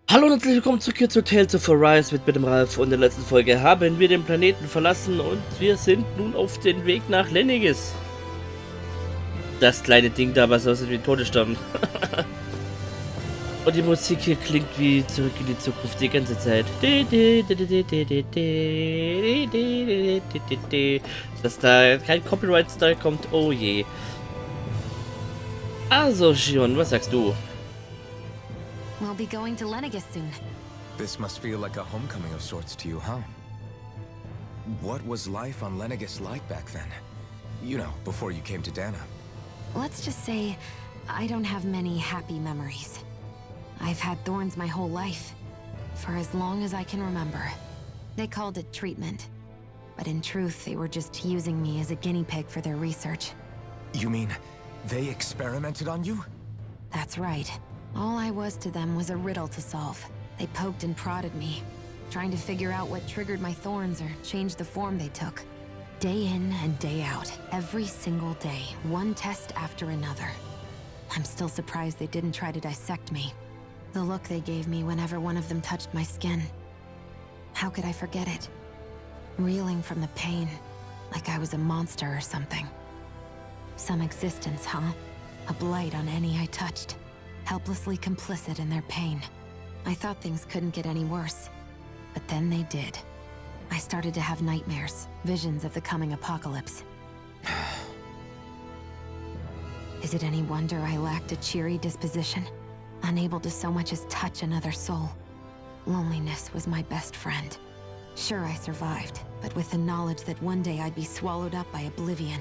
Hallo und herzlich willkommen zurück hier zu Tales of Berseria mit dem Ralf. Und in der letzten Folge haben wir den Planeten verlassen und wir sind nun auf den Weg nach Lenegis. Das kleine Ding da, was aussieht wie ein Todesstern. Und die Musik hier klingt wie Zurück in die Zukunft die ganze Zeit. Dass da kein Copyright-Style kommt, oh je. Also, Shion, was sagst du? We'll be going to Lenegis soon. This must feel like a homecoming of sorts to you, huh? What was life on Lenegis like back then? You know, before you came to Dahna. Let's just say, I don't have many happy memories. I've had thorns my whole life, for as long as I can remember. They called it treatment, but in truth, they were just using me as a guinea pig for their research. You mean, they experimented on you? That's right. All I was to them was a riddle to solve. They poked and prodded me, trying to figure out what triggered my thorns or changed the form they took. Day in and day out, every single day, one test after another. I'm still surprised they didn't try to dissect me. The look they gave me whenever one of them touched my skin. How could I forget it? Reeling from the pain, like I was a monster or something. Some existence, huh? A blight on any I touched. Helplessly complicit in their pain. I thought things couldn't get any worse, but then they did. I started to have nightmares, visions of the coming apocalypse. Is it any wonder I lacked a cheery disposition? Unable to so much as touch another soul. Loneliness was my best friend. Sure, I survived, but with the knowledge that one day I'd be swallowed up by oblivion.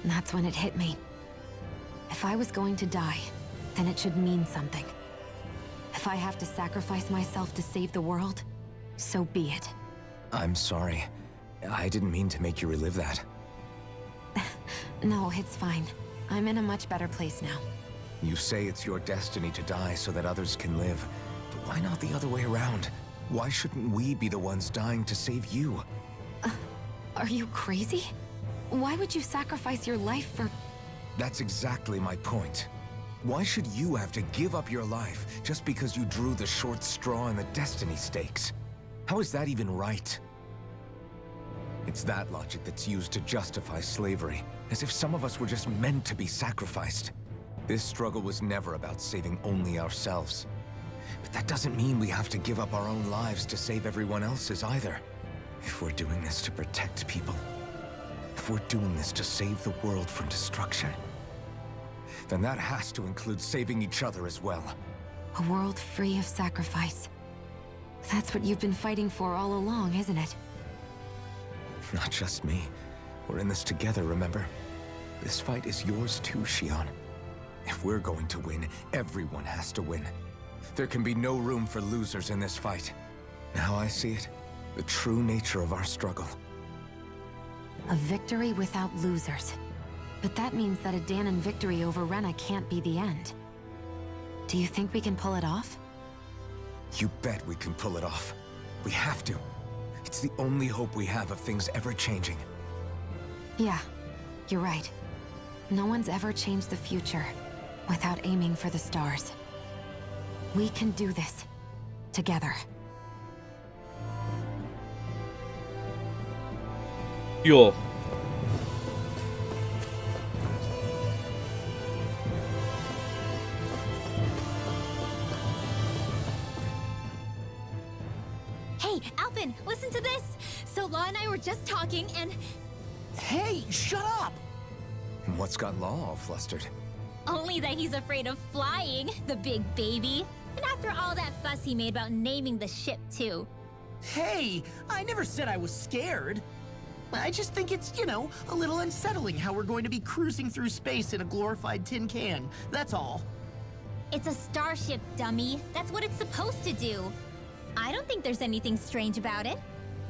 And that's when it hit me. If I was going to die, then it should mean something. If I have to sacrifice myself to save the world, so be it. I'm sorry. I didn't mean to make you relive that. No, it's fine. I'm in a much better place now. You say it's your destiny to die so that others can live. But why not the other way around? Why shouldn't we be the ones dying to save you? Are you crazy? Why would you sacrifice your life for... That's exactly my point. Why should you have to give up your life just because you drew the short straw in the destiny stakes? How is that even right? It's that logic that's used to justify slavery, as if some of us were just meant to be sacrificed. This struggle was never about saving only ourselves. But that doesn't mean we have to give up our own lives to save everyone else's either. If we're doing this to protect people, if we're doing this to save the world from destruction, then that has to include saving each other as well. A world free of sacrifice. That's what you've been fighting for all along, isn't it? Not just me. We're in this together, remember? This fight is yours too, Shion. If we're going to win, everyone has to win. There can be no room for losers in this fight. Now I see it. The true nature of our struggle. A victory without losers. But that means that a Dahnan victory over Rena can't be the end. Do you think we can pull it off? You bet we can pull it off. We have to. It's the only hope we have of things ever changing. Yeah, you're right. No one's ever changed the future without aiming for the stars. We can do this. Together. Jo. Hey, Alpin, listen to this! So Law and I were just talking and... Hey, shut up! What's got Law all flustered? Only that he's afraid of flying, the big baby. And after all that fuss he made about naming the ship, too. Hey, I never said I was scared. I just think it's, you know, a little unsettling how we're going to be cruising through space in a glorified tin can. That's all. It's a starship, dummy. That's what it's supposed to do. I don't think there's anything strange about it.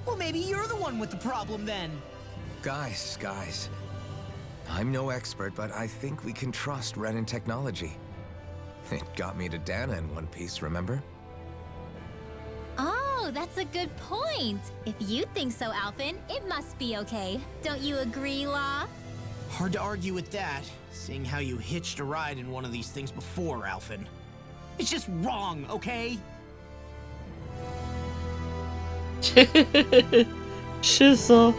Well, maybe you're the one with the problem then. Guys. I'm no expert, but I think we can trust Renan technology. It got me to Dahna in one piece, remember? Oh, that's a good point. If you think so, Alpin, it must be okay. Don't you agree, Law? Hard to argue with that, seeing how you hitched a ride in one of these things before, Alphin. It's just wrong, okay? Schisser.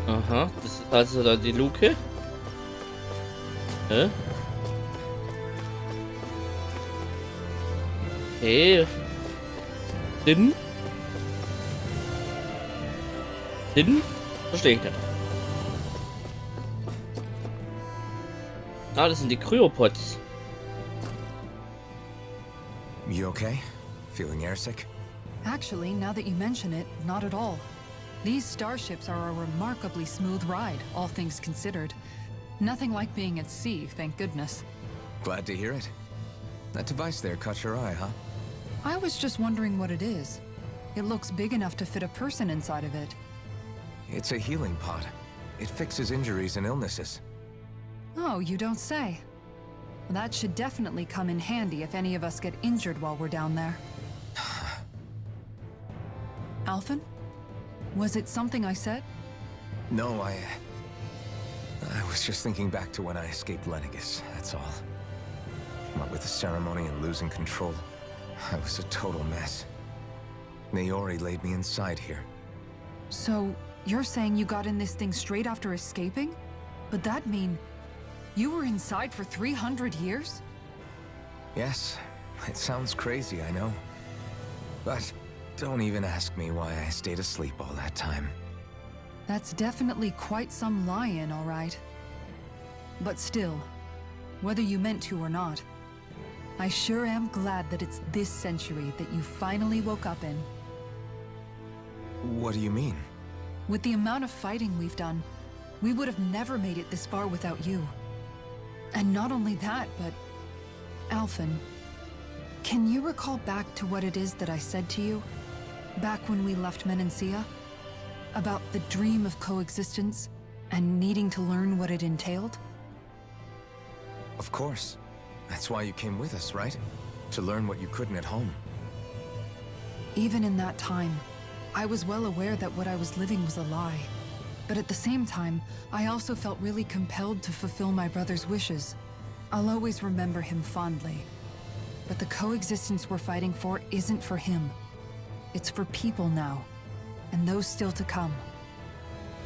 Aha, das ist also da die Luke. Hä? Hey. Sinn? Sinn? Verstehe ich nicht. Ah, das sind die Kryopods. You okay? Feeling airsick? Actually, now that you mention it, not at all. These starships are a remarkably smooth ride, all things considered. Nothing like being at sea, thank goodness. Glad to hear it. That device there caught your eye, huh? I was just wondering what it is. It looks big enough to fit a person inside of it. It's a healing pod. It fixes injuries and illnesses. Oh, you don't say. That should definitely come in handy if any of us get injured while we're down there. Alphen? Was it something I said? No, I was just thinking back to when I escaped Lenegis, that's all. What with the ceremony and losing control, I was a total mess. Naori laid me inside here. So, you're saying you got in this thing straight after escaping? But that mean you were inside for 300 years? Yes, it sounds crazy, I know. But don't even ask me why I stayed asleep all that time. That's definitely quite some lie-in, all right. But still, whether you meant to or not, I sure am glad that it's this century that you finally woke up in. What do you mean? With the amount of fighting we've done, we would have never made it this far without you. And not only that, but... Alphen, can you recall back to what it is that I said to you? Back when we left Menancia? About the dream of coexistence, and needing to learn what it entailed? Of course. That's why you came with us, right? To learn what you couldn't at home. Even in that time, I was well aware that what I was living was a lie. But at the same time, I also felt really compelled to fulfill my brother's wishes. I'll always remember him fondly. But the coexistence we're fighting for isn't for him. It's for people now, and those still to come.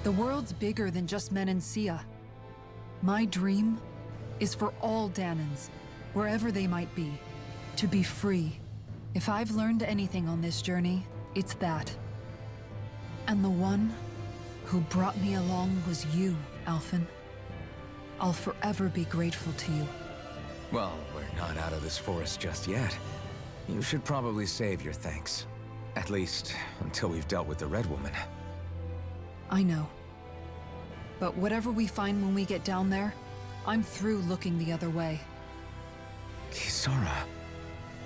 The world's bigger than just Menancia. My dream is for all Dahnans, wherever they might be, to be free. If I've learned anything on this journey, it's that. And the one who brought me along was you, Alphen. I'll forever be grateful to you. Well, we're not out of this forest just yet. You should probably save your thanks. At least, until we've dealt with the Red Woman. I know. But whatever we find when we get down there, I'm through looking the other way. Kisara.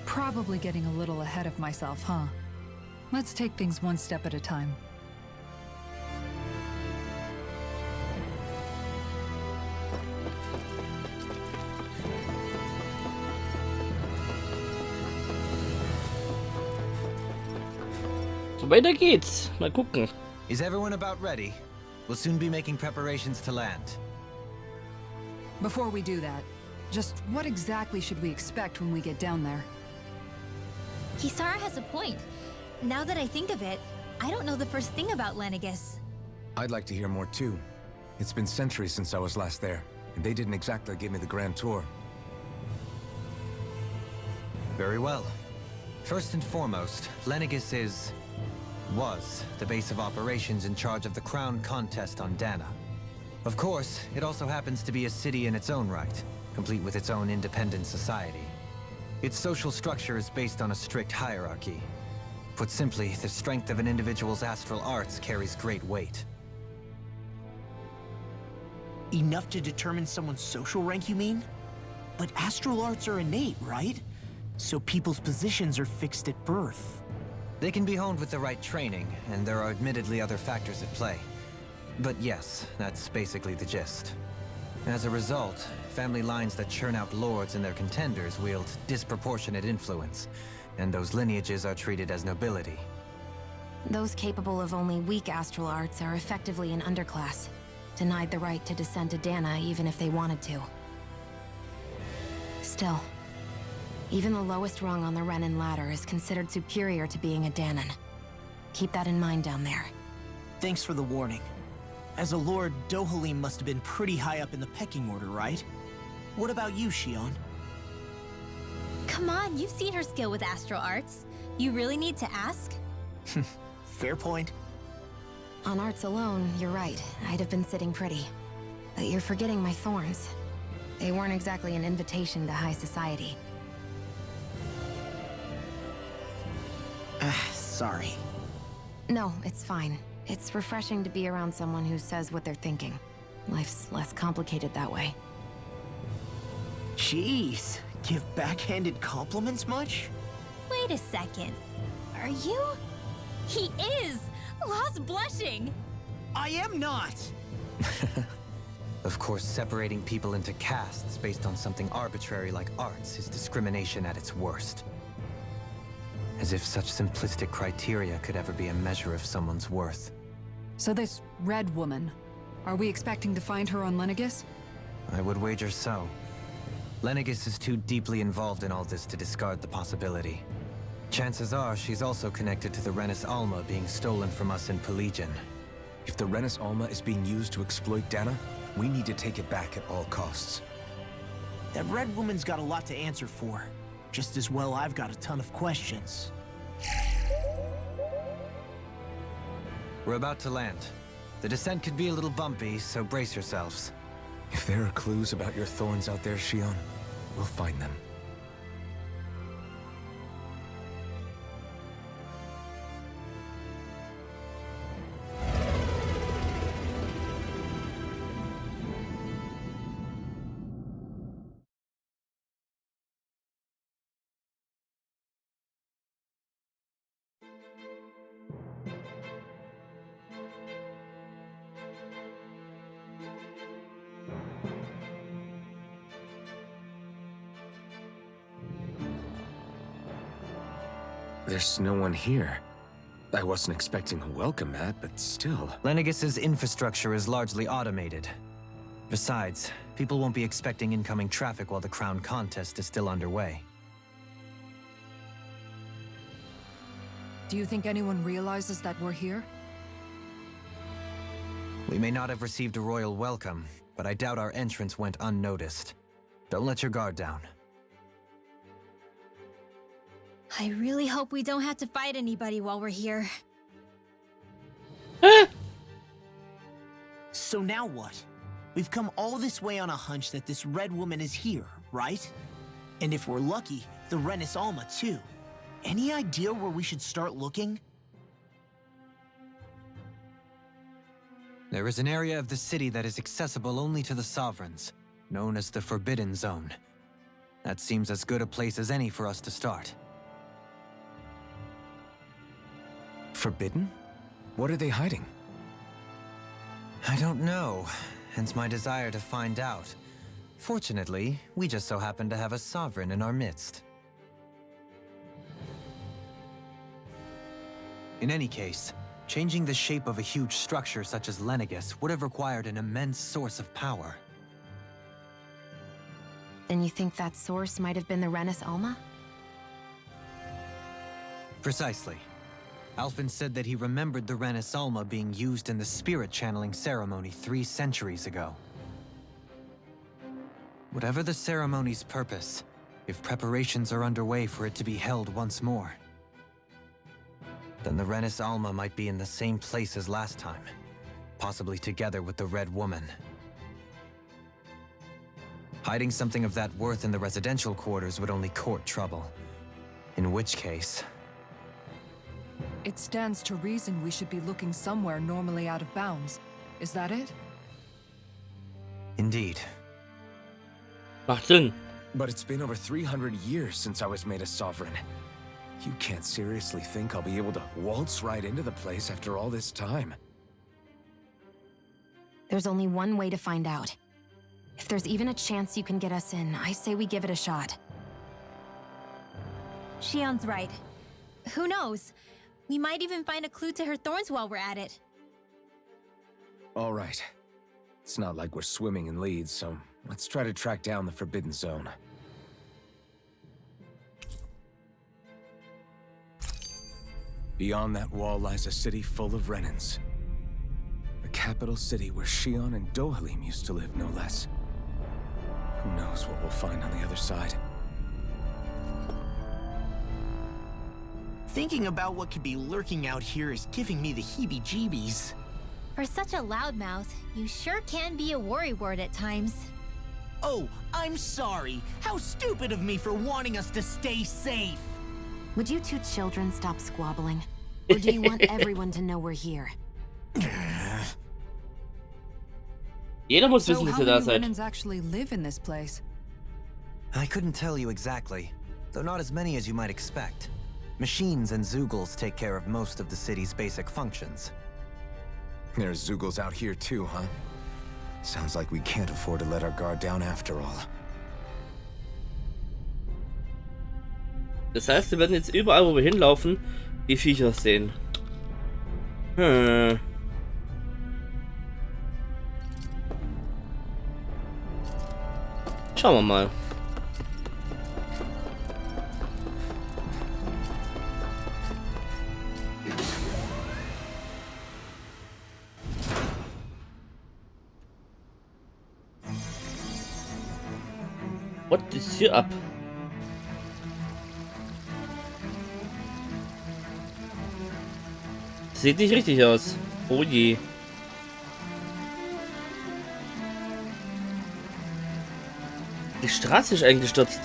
Probably getting a little ahead of myself, huh? Let's take things one step at a time. So, weiter geht's. Mal gucken. Is everyone about ready? We'll soon be making preparations to land. Before we do that, just what exactly should we expect when we get down there? Kisara has a point. Now that I think of it, I don't know the first thing about Lenegis. I'd like to hear more too. It's been centuries since I was last there, and they didn't exactly give me the grand tour. Very well. First and foremost, Lenegis was the base of operations in charge of the crown contest on Dahna. Of course, it also happens to be a city in its own right, complete with its own independent society. Its social structure is based on a strict hierarchy. Put simply, the strength of an individual's astral arts carries great weight. Enough to determine someone's social rank, you mean? But astral arts are innate, right? So people's positions are fixed at birth. They can be honed with the right training, and there are admittedly other factors at play. But yes, that's basically the gist. As a result, family lines that churn out lords and their contenders wield disproportionate influence, and those lineages are treated as nobility. Those capable of only weak astral arts are effectively an underclass, denied the right to descend to Dahna even if they wanted to. Still, Even the lowest rung on the Renin ladder is considered superior to being a Dahnan. Keep that in mind down there. Thanks for the warning. As a lord, Dohalim must have been pretty high up in the pecking order, right? What about you, Shion? Come on, you've seen her skill with astral arts. You really need to ask? Fair point. On arts alone, you're right. I'd have been sitting pretty. But you're forgetting my thorns. They weren't exactly an invitation to high society. Sorry. No, it's fine. It's refreshing to be around someone who says what they're thinking. Life's less complicated that way. Jeez, give backhanded compliments much? Wait a second. Are you? He is! Lost blushing! I am not! Of course, separating people into castes based on something arbitrary like arts is discrimination at its worst. As if such simplistic criteria could ever be a measure of someone's worth. So this red woman, are we expecting to find her on Lenegis? I would wager so. Lenegis is too deeply involved in all this to discard the possibility. Chances are she's also connected to the Renis Alma being stolen from us in Pelegion. If the Renis Alma is being used to exploit Dahna, we need to take it back at all costs. That red woman's got a lot to answer for. Just as well I've got a ton of questions. We're about to land. The descent could be a little bumpy, so brace yourselves. If there are clues about your thorns out there, Shion, we'll find them. There's no one here. I wasn't expecting a welcome mat, but still. Lenegis's infrastructure is largely automated. Besides, people won't be expecting incoming traffic while the crown contest is still underway. Do you think anyone realizes that we're here? We may not have received a royal welcome, but I doubt our entrance went unnoticed. Don't let your guard down. I really hope we don't have to fight anybody while we're here. So now what? We've come all this way on a hunch that this red woman is here, right? And if we're lucky, the Renis Alma too. Any idea where we should start looking? There is an area of the city that is accessible only to the sovereigns, known as the Forbidden Zone. That seems as good a place as any for us to start. Forbidden? What are they hiding? I don't know, hence my desire to find out. Fortunately, we just so happen to have a sovereign in our midst. In any case, changing the shape of a huge structure such as Lenegis would have required an immense source of power. Then you think that source might have been the Renis Alma? Precisely. Alphen said that he remembered the Renis Alma being used in the spirit channeling ceremony 3 centuries ago. Whatever the ceremony's purpose, if preparations are underway for it to be held once more, then the Renis Alma might be in the same place as last time, possibly together with the Red Woman. Hiding something of that worth in the residential quarters would only court trouble. In which case... It stands to reason we should be looking somewhere normally out of bounds. Is that it? Indeed. Macht Sinn. But it's been over 300 years since I was made a sovereign. You can't seriously think I'll be able to waltz right into the place after all this time. There's only one way to find out. If there's even a chance you can get us in, I say we give it a shot. Shion's right. Who knows? We might even find a clue to her thorns while we're at it. All right. It's not like we're swimming in leads, so let's try to track down the Forbidden Zone. Beyond that wall lies a city full of Renans. The capital city where Shion and Dohalim used to live, no less. Who knows what we'll find on the other side? Thinking about what could be lurking out here is giving me the heebie-jeebies. For such a loudmouth, you sure can be a worrywart at times. Oh, I'm sorry. How stupid of me for wanting us to stay safe. Would you two children stop squabbling? Or do you want everyone to know we're here? Jeder muss So wissen, dass how ihr da many seid. Renans actually live in this place? I couldn't tell you exactly, though not as many as you might expect. Machines and Zeugles take care of most of the city's basic functions. There's Zeugles out here too, huh? Sounds like we can't afford to let our guard down after all. Das heißt, wir werden jetzt überall, wo wir hinlaufen, die Viecher sehen. Schauen wir mal. Was ist hier ab? Sieht nicht richtig aus. Oh je. Die Straße ist eingestürzt.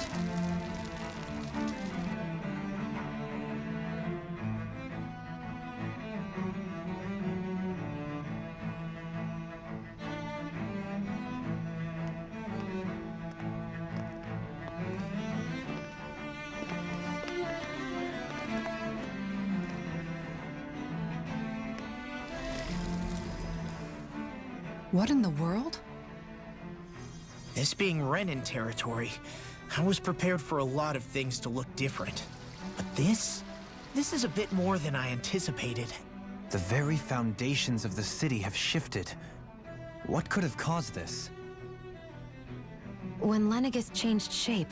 What in the world? This being Renan territory, I was prepared for a lot of things to look different. But this is a bit more than I anticipated. The very foundations of the city have shifted. What could have caused this? When Lenegis changed shape,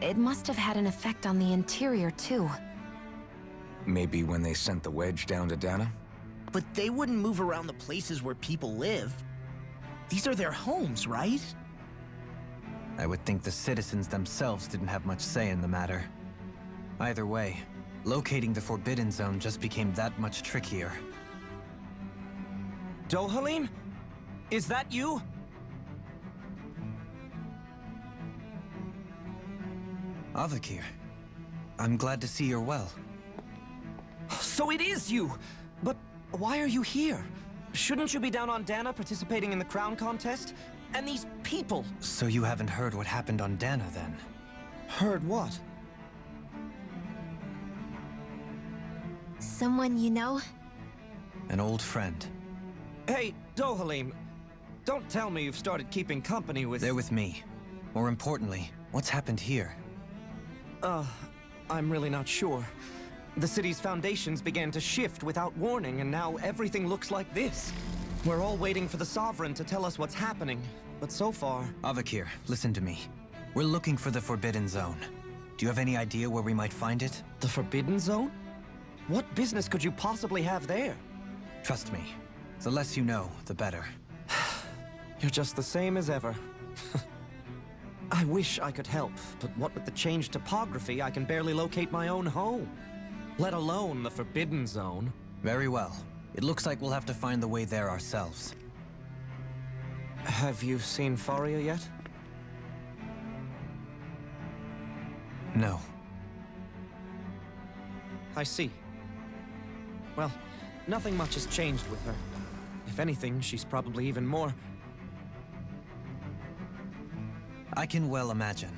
it must have had an effect on the interior too. Maybe when they sent the wedge down to Dahna? But they wouldn't move around the places where people live. These are their homes, right? I would think the citizens themselves didn't have much say in the matter. Either way, locating the Forbidden Zone just became that much trickier. Dohalim? Is that you? Avakir, I'm glad to see you're well. So it is you! But why are you here? Shouldn't you be down on Dahna participating in the crown contest? And these people! So you haven't heard what happened on Dahna then? Heard what? Someone you know? An old friend. Hey, Dohalim, don't tell me you've started keeping company with... They're with me. More importantly, what's happened here? I'm really not sure. The city's foundations began to shift without warning, and now everything looks like this. We're all waiting for the Sovereign to tell us what's happening, but so far... Avakir, listen to me. We're looking for the Forbidden Zone. Do you have any idea where we might find it? The Forbidden Zone? What business could you possibly have there? Trust me. The less you know, the better. You're just the same as ever. I wish I could help, but what with the changed topography, I can barely locate my own home. Let alone the Forbidden Zone. Very well. It looks like we'll have to find the way there ourselves. Have you seen Faria yet? No. I see. Well, nothing much has changed with her. If anything, she's probably even more... I can well imagine.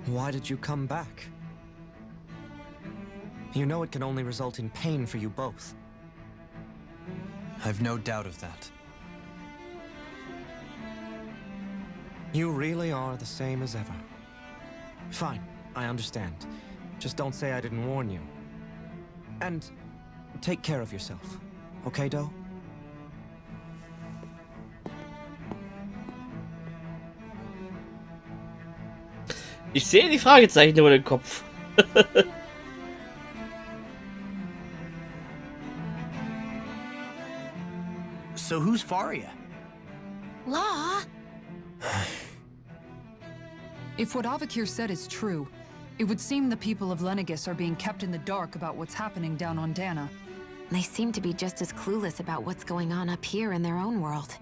Why did you come back? You know it can only result in pain for you both. I've no doubt of that. You really are the same as ever. Fine, I understand. Just don't say I didn't warn you. And take care of yourself, okay, Do? Ich sehe die Fragezeichen über den Kopf. So who's Faria? Law? If what Avakir said is true, it would seem the people of Lenegis are being kept in the dark about what's happening down on Dahna. They seem to be just as clueless about what's going on up here in their own world.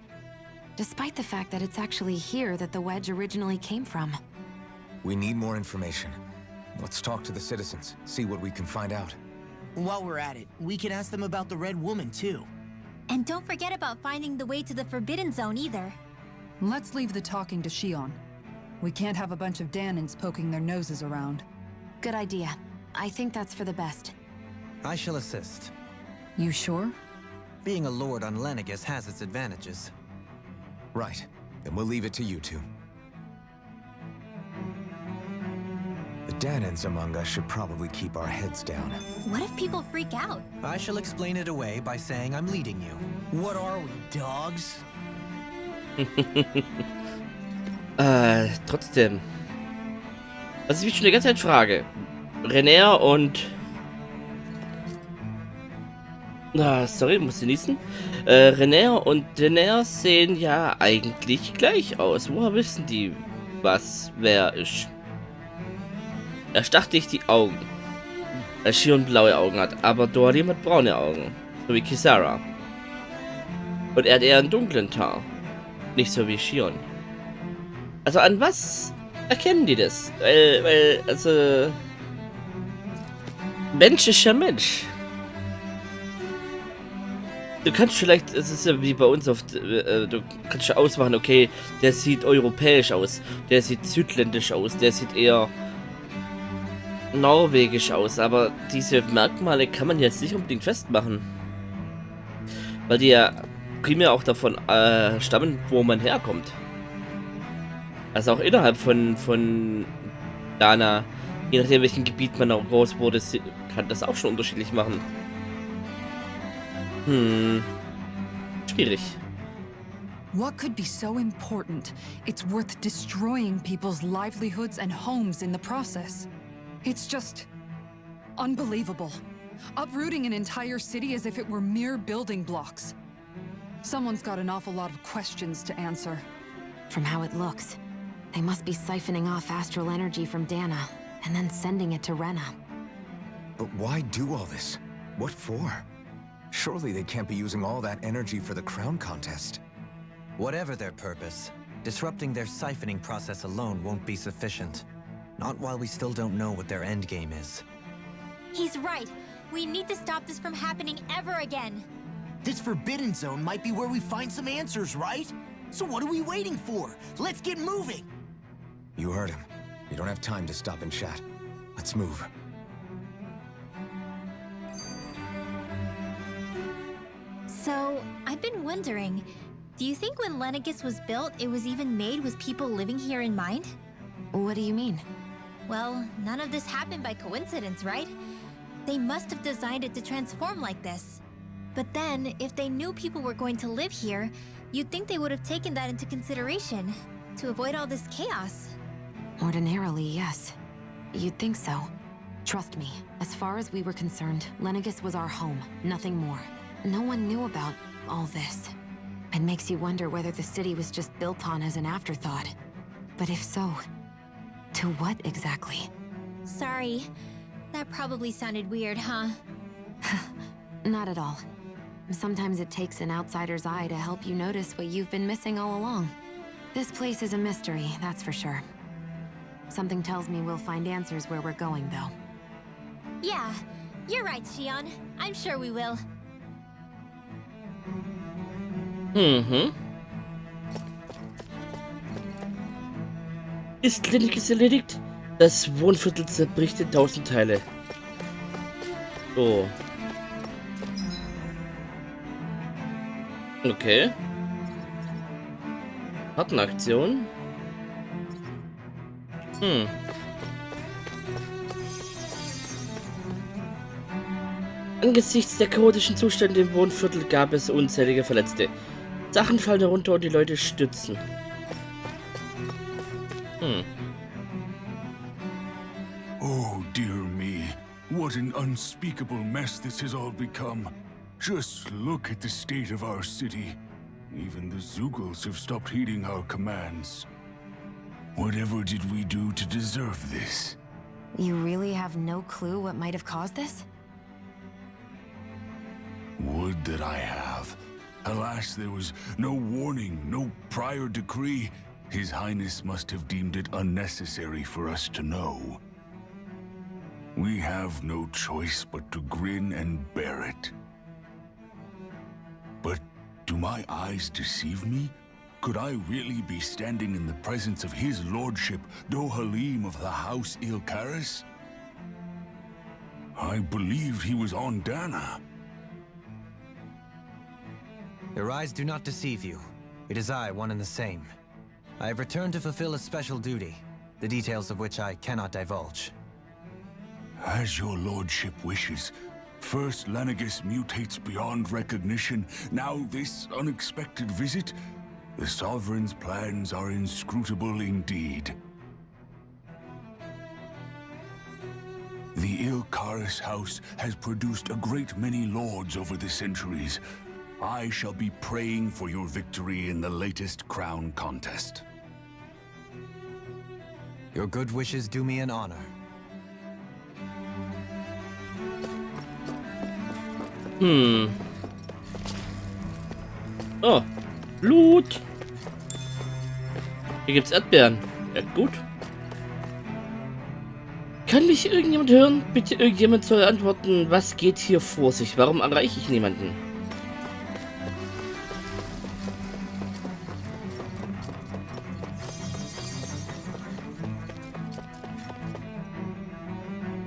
Despite the fact that it's actually here that the wedge originally came from. We need more information. Let's talk to the citizens, see what we can find out. While we're at it, we can ask them about the Red Woman, too. And don't forget about finding the way to the Forbidden Zone either. Let's leave the talking to Shion. We can't have a bunch of Danans poking their noses around. Good idea. I think that's for the best. I shall assist. You sure? Being a lord on Lenegis has its advantages. Right. Then we'll leave it to you two. The Danans among us should probably keep our heads down. What if people freak out? I shall explain it away by saying I'm leading you. What are we, dogs? Trotzdem. Was ich mich schon die ganze Zeit frage. René und... sorry, muss niesen. René und Danaher sehen ja eigentlich gleich aus. Woher wissen die, was wer ist? Er stacht dich die Augen. Weil Shion blaue Augen hat, aber Dorim hat braune Augen. So wie Kisara. Und er hat eher einen dunklen Haar. Nicht so wie Shion. Also an was erkennen die das? Also... Mensch ist ja Mensch. Du kannst vielleicht, es ist ja wie bei uns oft, du kannst ja ausmachen, okay, der sieht europäisch aus, der sieht südländisch aus, der sieht eher norwegisch aus, aber diese Merkmale kann man jetzt nicht unbedingt festmachen. Weil die ja primär auch davon stammen, wo man herkommt. Also auch innerhalb von Dahna, je nachdem welchem Gebiet man auch groß wurde, kann das auch schon unterschiedlich machen. Schwierig. What could be so important? It's worth destroying people's livelihoods and homes in the process. It's just unbelievable. Uprooting an entire city as if it were mere building blocks. Someone's got an awful lot of questions to answer. From how it looks, they must be siphoning off astral energy from Dahna and then sending it to Rena. But why do all this? What for? Surely they can't be using all that energy for the crown contest. Whatever their purpose, disrupting their siphoning process alone won't be sufficient. Not while we still don't know what their endgame is. He's right. We need to stop this from happening ever again. This Forbidden Zone might be where we find some answers, right? So what are we waiting for? Let's get moving! You heard him. We don't have time to stop and chat. Let's move. So, I've been wondering, do you think when Lenegis was built, it was even made with people living here in mind? What do you mean? Well, none of this happened by coincidence, right? They must have designed it to transform like this. But then, if they knew people were going to live here, you'd think they would have taken that into consideration, to avoid all this chaos. Ordinarily, yes. You'd think so. Trust me, as far as we were concerned, Lenegis was our home, nothing more. No one knew about all this. It makes you wonder whether the city was just built on as an afterthought. But if so, to what exactly? Sorry. That probably sounded weird, huh? Not at all. Sometimes it takes an outsider's eye to help you notice what you've been missing all along. This place is a mystery, that's for sure. Something tells me we'll find answers where we're going, though. Yeah, you're right, Shion. I'm sure we will. Ist Lenegis erledigt? Das Wohnviertel zerbricht in 1000 Teile. So. Okay. Kartenaktion. Angesichts der chaotischen Zustände im Wohnviertel gab es unzählige Verletzte. Sachen fallen herunter und die Leute stürzen. Oh dear me, what an unspeakable mess this has all become. Just look at the state of our city. Even the Zugals have stopped heeding our commands. Whatever did we do to deserve this? You really have no clue what might have caused this? Would that I have. Alas, there was no warning, no prior decree. His Highness must have deemed it unnecessary for us to know. We have no choice but to grin and bear it. But do my eyes deceive me? Could I really be standing in the presence of his lordship, Dohalim of the House Ilkaris? I believed he was on Dahna. Your eyes do not deceive you. It is I, one and the same. I have returned to fulfill a special duty, the details of which I cannot divulge. As your lordship wishes. First Lenegis mutates beyond recognition, now this unexpected visit. The Sovereign's plans are inscrutable indeed. The Ilkaris house has produced a great many lords over the centuries. I shall be praying for your victory in the latest crown contest. Your good wishes do me an honor. Oh, Blut. Hier gibt's Erdbeeren. Ja, gut. Kann mich irgendjemand hören? Bitte irgendjemand soll antworten, was geht hier vor sich? Warum erreiche ich niemanden?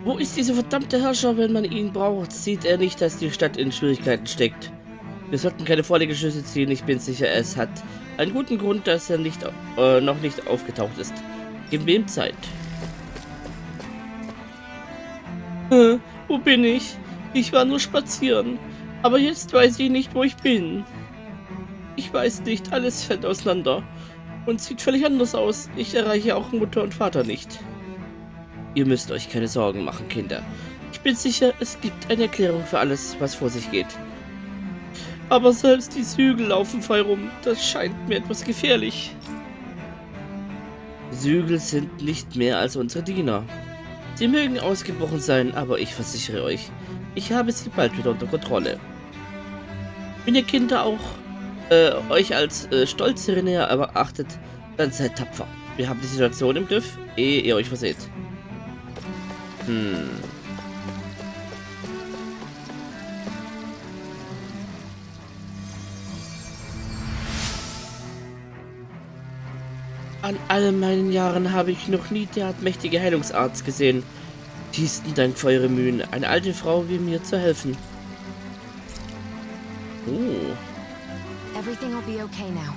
Wo ist dieser verdammte Herrscher, wenn man ihn braucht? Sieht er nicht, dass die Stadt in Schwierigkeiten steckt? Wir sollten keine vorherigen Schlüsse ziehen. Ich bin sicher, es hat einen guten Grund, dass er noch nicht aufgetaucht ist. Geben wir ihm Zeit. Wo bin ich? Ich war nur spazieren. Aber jetzt weiß ich nicht, wo ich bin. Ich weiß nicht, alles fällt auseinander. Und sieht völlig anders aus. Ich erreiche auch Mutter und Vater nicht. Ihr müsst euch keine Sorgen machen, Kinder. Ich bin sicher, es gibt eine Erklärung für alles, was vor sich geht. Aber selbst die Zügel laufen frei rum. Das scheint mir etwas gefährlich. Zügel sind nicht mehr als unsere Diener. Sie mögen ausgebrochen sein, aber ich versichere euch, ich habe sie bald wieder unter Kontrolle. Wenn ihr Kinder auch euch als stolze Näher erachtet, dann seid tapfer. Wir haben die Situation im Griff, ehe ihr euch verseht. An all meinen Jahren habe ich noch nie derart mächtige Heilungsarzt gesehen. Tiefsten Dank für eure Mühen, eine alte Frau wie mir zu helfen. Oh. Everything will be okay now.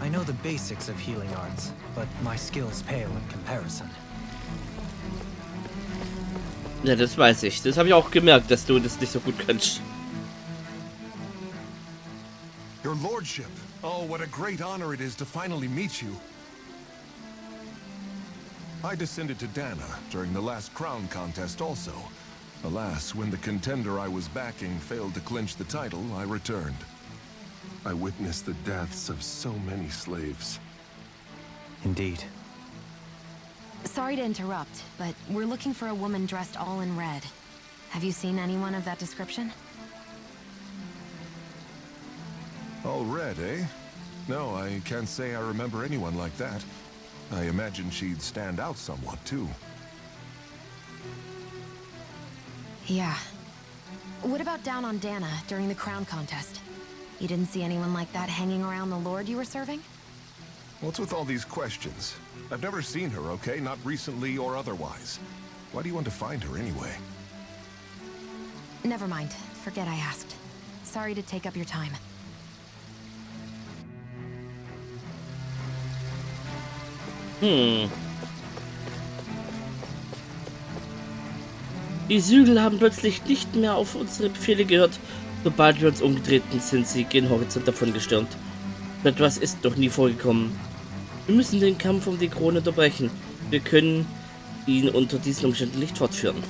I know the basics of healing arts, but my skills pale in comparison. Ja, das weiß ich. Das habe ich auch gemerkt, dass du das nicht so gut kannst. Your Lordship. Oh, what a great honor it is to finally meet you. I descended to Dahna during the last crown contest also. Alas, when the contender I was backing failed to clinch the title, I returned. I witnessed the deaths of so many slaves. Indeed. Sorry to interrupt, but we're looking for a woman dressed all in red. Have you seen anyone of that description? All red, eh? No, I can't say I remember anyone like that. I imagine she'd stand out somewhat, too. Yeah. What about down on Dahna during the crown contest? You didn't see anyone like that hanging around the lord you were serving? What's with all these questions? I've never seen her, okay? Not recently or otherwise. Why do you want to find her anyway? Never mind. Forget I asked. Sorry to take up your time. Die Zügel haben plötzlich nicht mehr auf unsere Befehle gehört. Sobald wir uns umgetreten sind, sie gen Horizont davon gestürmt. Etwas ist noch nie vorgekommen. Wir müssen den Kampf um die Krone unterbrechen. Wir können ihn unter diesen Umständen nicht fortführen.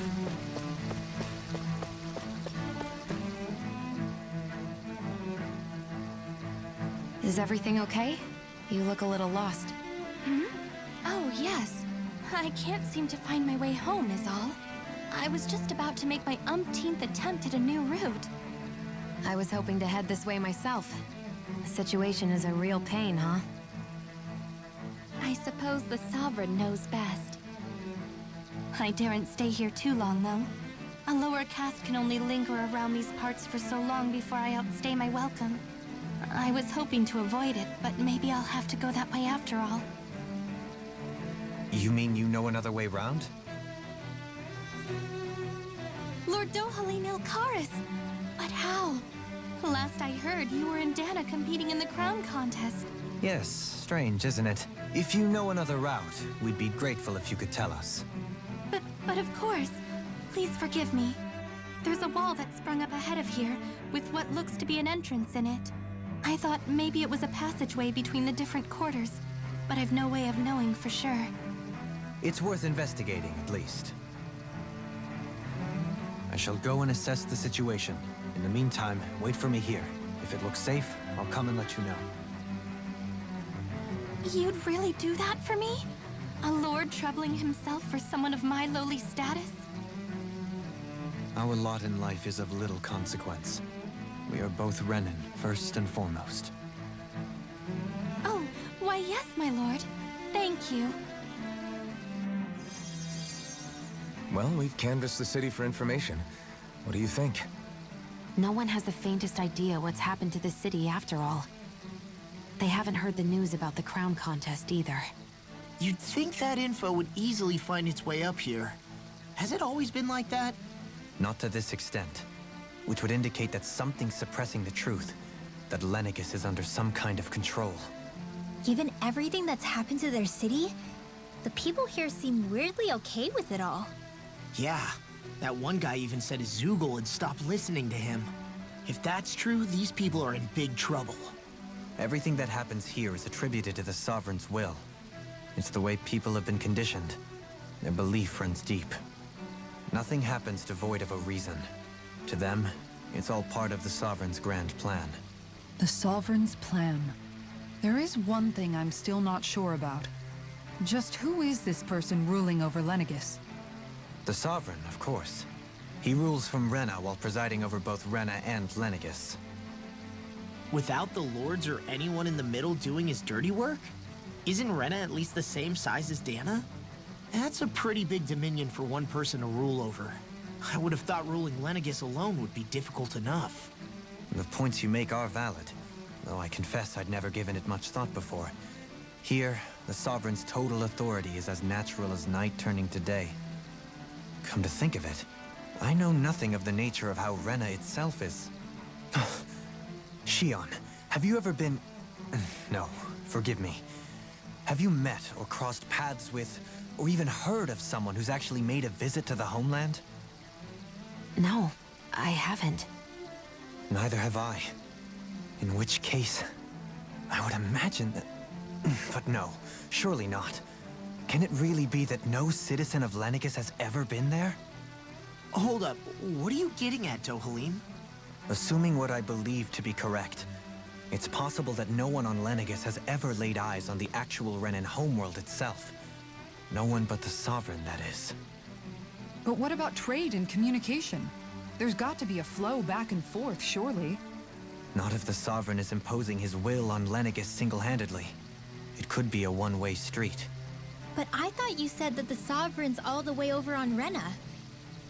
Is everything okay? You look a little lost. Hmm? Oh, yes. I can't seem to find my way home is all. I was just about to make my umpteenth attempt at a new route. I was hoping to head this way myself. The situation is a real pain, huh? I suppose the Sovereign knows best. I daren't stay here too long, though. A lower caste can only linger around these parts for so long before I outstay my welcome. I was hoping to avoid it, but maybe I'll have to go that way after all. You mean you know another way round? Lord Dohalim Ilkaris! But how? Last I heard, you were in Dahna competing in the crown contest. Yes, strange, isn't it? If you know another route, we'd be grateful if you could tell us. But of course. Please forgive me. There's a wall that sprung up ahead of here, with what looks to be an entrance in it. I thought maybe it was a passageway between the different quarters, but I've no way of knowing for sure. It's worth investigating, at least. I shall go and assess the situation. In the meantime, wait for me here. If it looks safe, I'll come and let you know. You'd really do that for me? A lord troubling himself for someone of my lowly status? Our lot in life is of little consequence. We are both Renin, first and foremost. Oh, why yes, my lord. Thank you. Well, we've canvassed the city for information. What do you think? No one has the faintest idea what's happened to the city after all. They haven't heard the news about the crown contest either. You'd think that info would easily find its way up here. Has it always been like that? Not to this extent, which would indicate that something's suppressing the truth, that Lenegis is under some kind of control. Given everything that's happened to their city, the people here seem weirdly okay with it all. Yeah, that one guy even said his Zoogle had stopped listening to him. If that's true, these people are in big trouble. Everything that happens here is attributed to the Sovereign's will. It's the way people have been conditioned. Their belief runs deep. Nothing happens devoid of a reason. To them, it's all part of the Sovereign's grand plan. The Sovereign's plan. There is one thing I'm still not sure about. Just who is this person ruling over Lenegis? The Sovereign, of course. He rules from Rena while presiding over both Rena and Lenegis. Without the lords or anyone in the middle doing his dirty work? Isn't Rena at least the same size as Dahna? That's a pretty big dominion for one person to rule over. I would have thought ruling Lenegis alone would be difficult enough. The points you make are valid, though I confess I'd never given it much thought before. Here, the Sovereign's total authority is as natural as night turning to day. Come to think of it, I know nothing of the nature of how Rena itself is. Shion, have you ever been... No, forgive me. Have you met or crossed paths with, or even heard of someone who's actually made a visit to the homeland? No, I haven't. Neither have I. In which case, I would imagine that... But no, surely not. Can it really be that no citizen of Lenegis has ever been there? Hold up, what are you getting at, Dohalim? Assuming what I believe to be correct, it's possible that no one on Lenegis has ever laid eyes on the actual Renin homeworld itself. No one but the Sovereign, that is. But what about trade and communication? There's got to be a flow back and forth, surely. Not if the Sovereign is imposing his will on Lenegis single-handedly. It could be a one-way street. But I thought you said that the Sovereign's all the way over on Rena.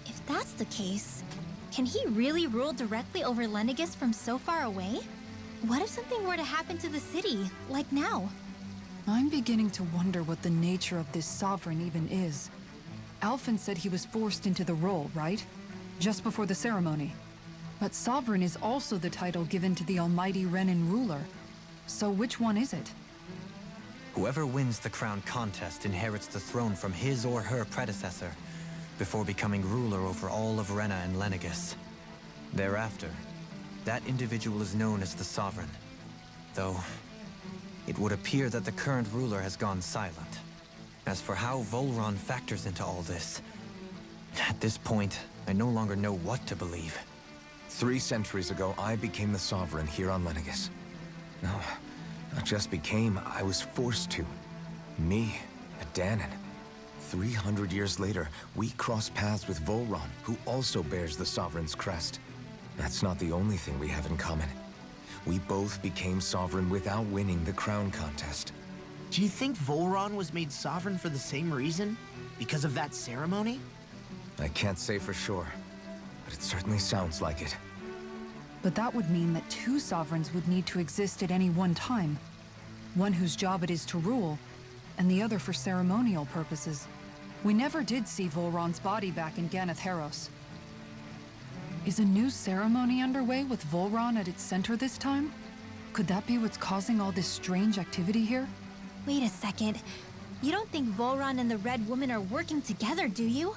If that's the case, can he really rule directly over Lenegis from so far away? What if something were to happen to the city, like now? I'm beginning to wonder what the nature of this Sovereign even is. Alphen said he was forced into the role, right? Just before the ceremony. But Sovereign is also the title given to the almighty Renin ruler. So which one is it? Whoever wins the crown contest inherits the throne from his or her predecessor, before becoming ruler over all of Rena and Lenegis. Thereafter, that individual is known as the Sovereign. Though, it would appear that the current ruler has gone silent. As for how Volron factors into all this, at this point, I no longer know what to believe. 3 centuries ago, I became the Sovereign here on Lenegis. Now, Not just became, I was forced to. Me, a Dahnan. 300 years later, we cross paths with Volron, who also bears the Sovereign's crest. That's not the only thing we have in common. We both became sovereign without winning the crown contest. Do you think Volron was made sovereign for the same reason? Because of that ceremony? I can't say for sure, but it certainly sounds like it. But that would mean that two sovereigns would need to exist at any one time. One whose job it is to rule, and the other for ceremonial purposes. We never did see Volron's body back in Ganatheros. Is a new ceremony underway with Volron at its center this time? Could that be what's causing all this strange activity here? Wait a second. You don't think Volron and the Red Woman are working together, do you?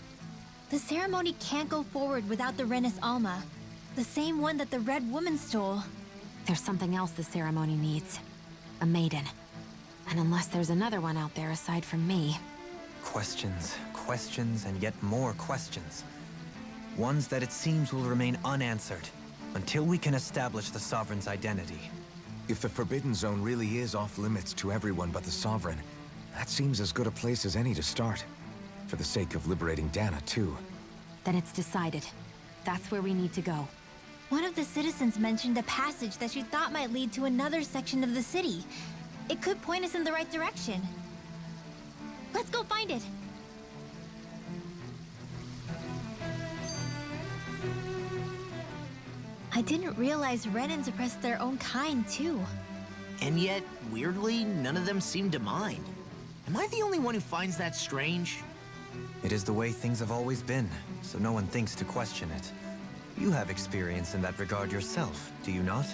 The ceremony can't go forward without the Renis Alma. The same one that the Red Woman stole. There's something else the ceremony needs. A maiden. And unless there's another one out there aside from me... Questions, questions, and yet more questions. Ones that it seems will remain unanswered until we can establish the Sovereign's identity. If the Forbidden Zone really is off-limits to everyone but the Sovereign, that seems as good a place as any to start. For the sake of liberating Dahna, too. Then it's decided. That's where we need to go. One of the citizens mentioned a passage that she thought might lead to another section of the city. It could point us in the right direction. Let's go find it! I didn't realize Renans oppressed their own kind, too. And yet, weirdly, none of them seem to mind. Am I the only one who finds that strange? It is the way things have always been, so no one thinks to question it. You have experience in that regard yourself, do you not?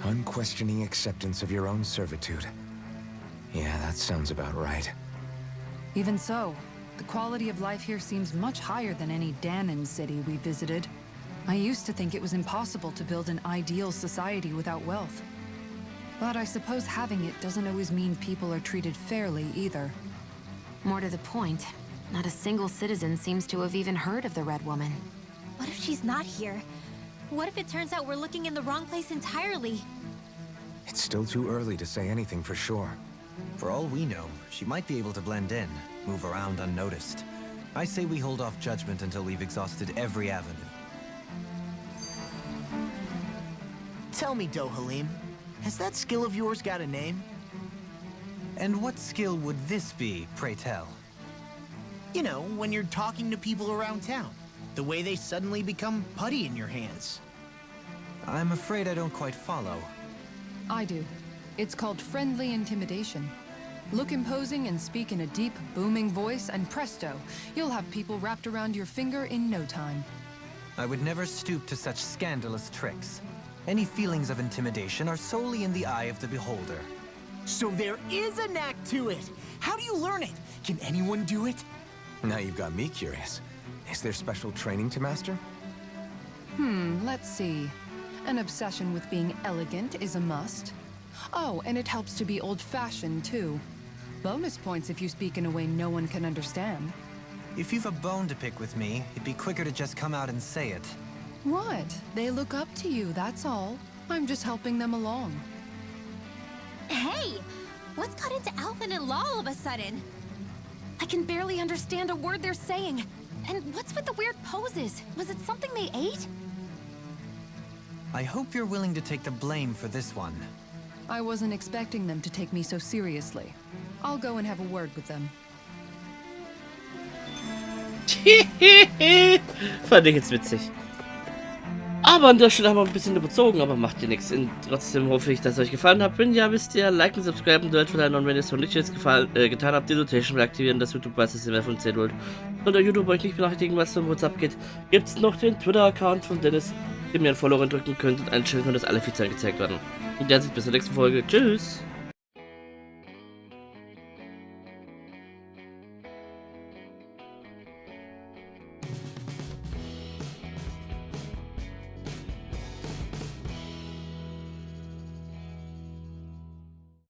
Unquestioning acceptance of your own servitude. Yeah, that sounds about right. Even so, the quality of life here seems much higher than any Dahnan city we visited. I used to think it was impossible to build an ideal society without wealth. But I suppose having it doesn't always mean people are treated fairly either. More to the point, not a single citizen seems to have even heard of the Red Woman. What if she's not here? What if it turns out we're looking in the wrong place entirely? It's still too early to say anything for sure. For all we know, she might be able to blend in, move around unnoticed. I say we hold off judgment until we've exhausted every avenue. Tell me, Dohalim, has that skill of yours got a name? And what skill would this be, pray tell? You know, when you're talking to people around town. The way they suddenly become putty in your hands. I'm afraid I don't quite follow. I do. It's called friendly intimidation. Look imposing and speak in a deep, booming voice, and presto, you'll have people wrapped around your finger in no time. I would never stoop to such scandalous tricks. Any feelings of intimidation are solely in the eye of the beholder. So there is a knack to it! How do you learn it? Can anyone do it? Now you've got me curious. Is there special training to master? Let's see. An obsession with being elegant is a must. Oh, and it helps to be old-fashioned, too. Bonus points if you speak in a way no one can understand. If you've a bone to pick with me, it'd be quicker to just come out and say it. What? They look up to you, that's all. I'm just helping them along. Hey! What's got into Alvin and Law all of a sudden? I can barely understand a word they're saying. And what's with the weird poses? Was it something they ate? I hope you're willing to take the blame for this one. I wasn't expecting them to take me so seriously. I'll go and have a word with them. Fand ich jetzt witzig. Aber an der Stelle haben wir ein bisschen überzogen, aber macht ja nichts. Trotzdem hoffe ich, dass es euch gefallen hat. Wenn ja, wisst ihr, liken, subscriben, Deutsch werden, und wenn ihr es noch nicht jetzt getan habt, die Notification aktivieren, dass YouTube weiß, dass ihr mehr von 10 wollt. Und der YouTube euch nicht benachrichtigen, was so WhatsApp geht, gibt es noch den Twitter-Account von Dennis, den ihr einen Follower drücken könnt und einstellen könnt, dass alle Feeds angezeigt werden. Und der sieht bis zur nächsten Folge. Tschüss!